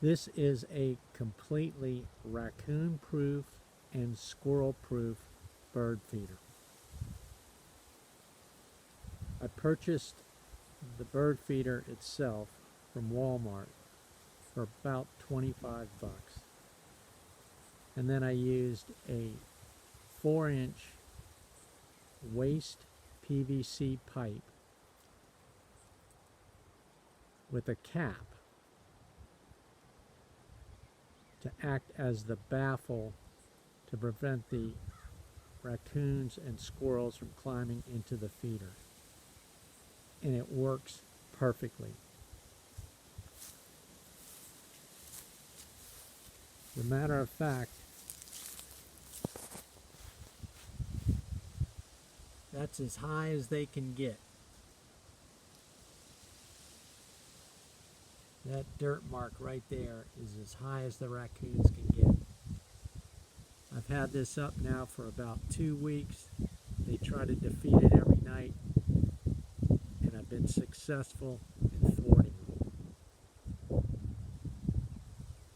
This is a completely raccoon-proof and squirrel-proof bird feeder. I purchased the bird feeder itself from Walmart for about 25 bucks. And then I used a 4-inch waste PVC pipe with a cap to act as the baffle to prevent the raccoons and squirrels from climbing into the feeder. And it works perfectly. As a matter of fact, that's as high as they can get. That dirt mark right there is as high as the raccoons can get. I've had this up now for about 2 weeks. They try to defeat it every night, and I've been successful